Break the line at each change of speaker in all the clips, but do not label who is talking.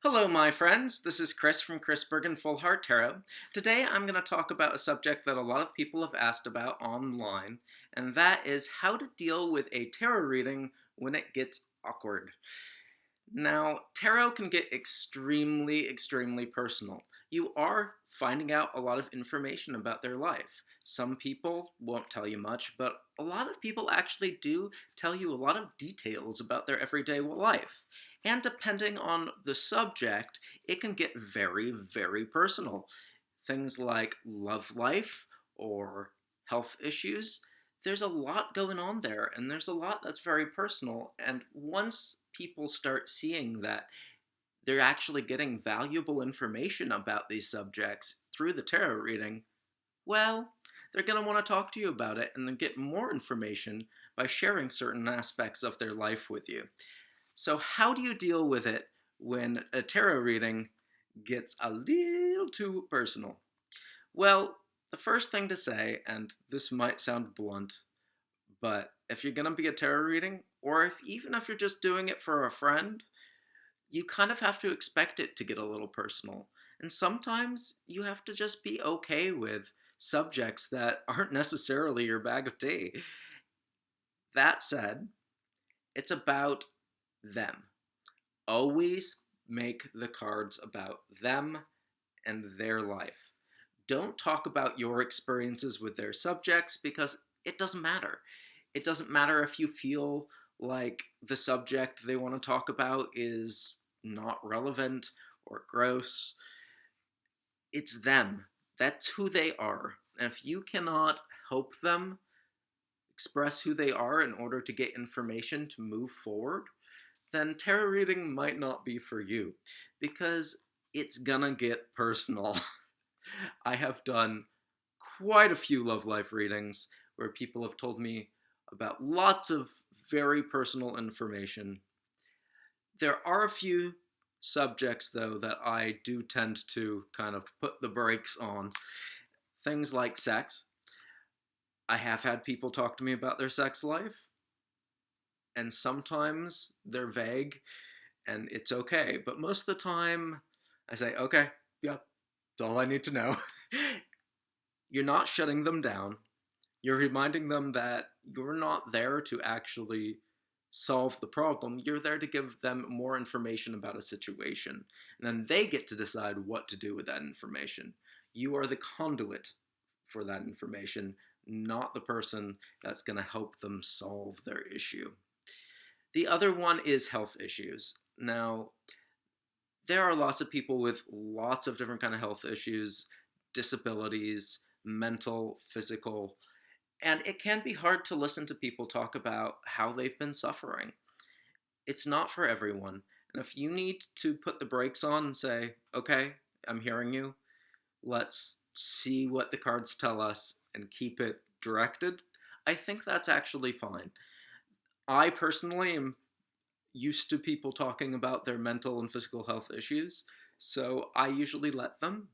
Hello, my friends. This is Chris from Chris Bergen Full Heart Tarot. Today I'm going to talk about a subject that a lot of people have asked about online, and that is how to deal with a tarot reading when it gets awkward. Now, tarot can get extremely personal. You are finding out a lot of information about their life. Some people won't tell you much, but a lot of people actually do tell you a lot of details about their everyday life. And depending on the subject, it can get very personal. Things like love life or health issues. There's a lot going on there, and there's a lot that's very personal. And once people start seeing that they're actually getting valuable information about these subjects through the tarot reading, well, they're going to want to talk to you about it and then get more information by sharing certain aspects of their life with you. So, how do you deal with it when a tarot reading gets a little too personal? Well, the first thing to say, and this might sound blunt, but if you're going to be a tarot reading, or even if you're just doing it for a friend, you kind of have to expect it to get a little personal. And sometimes you have to just be okay with subjects that aren't necessarily your bag of tea. That said, it's about them. Always make the cards about them and their life. Don't talk about your experiences with their subjects because it doesn't matter. It doesn't matter if you feel like the subject they want to talk about is not relevant or gross. It's them. That's who they are. And if you cannot help them express who they are in order to get information to move forward, then tarot reading might not be for you because it's gonna get personal. I have done quite a few love life readings where people have told me about lots of very personal information. There are a few subjects, though, that I do tend to kind of put the brakes on. Things like sex. I have had people talk to me about their sex life, and sometimes they're vague, and it's okay. But most of the time, I say, okay, yeah, that's all I need to know. You're not shutting them down. You're reminding them that you're not there to actually solve the problem. You're there to give them more information about a situation. And then they get to decide what to do with that information. You are the conduit for that information, not the person that's going to help them solve their issue. The other one is health issues. Now, there are lots of people with lots of different kind of health issues, disabilities, mental, physical, and it can be hard to listen to people talk about how they've been suffering. It's not for everyone. And if you need to put the brakes on and say, okay, I'm hearing you, let's see what the cards tell us and keep it directed, I think that's actually fine. I personally am used to people talking about their mental and physical health issues, so I usually let them.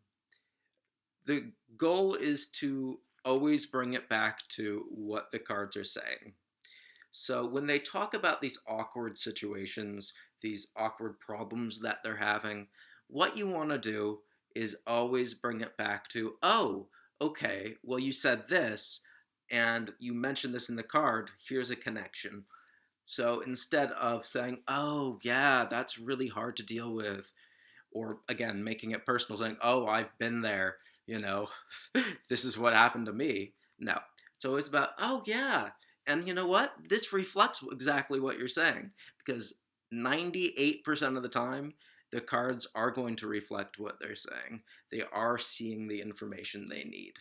The goal is to always bring it back to what the cards are saying. So when they talk about these awkward situations, these awkward problems that they're having, what you want to do is always bring it back to, oh, okay, well, you said this and you mentioned this in the card, here's a connection. So instead of saying, oh, yeah, that's really hard to deal with, or again, making it personal, saying, oh, I've been there, you know, this is what happened to me. No. It's always about, oh, yeah. And you know what? This reflects exactly what you're saying because 98% of the time, the cards are going to reflect what they're saying. They are seeing the information they need.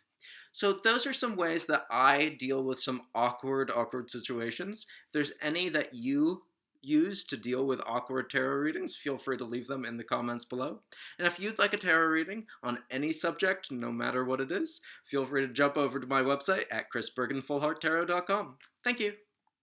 So those are some ways that I deal with some awkward situations. If there's any that you use to deal with awkward tarot readings, feel free to leave them in the comments below. And if you'd like a tarot reading on any subject, no matter what it is, feel free to jump over to my website at chrisbergenfullhearttarot.com. Thank you.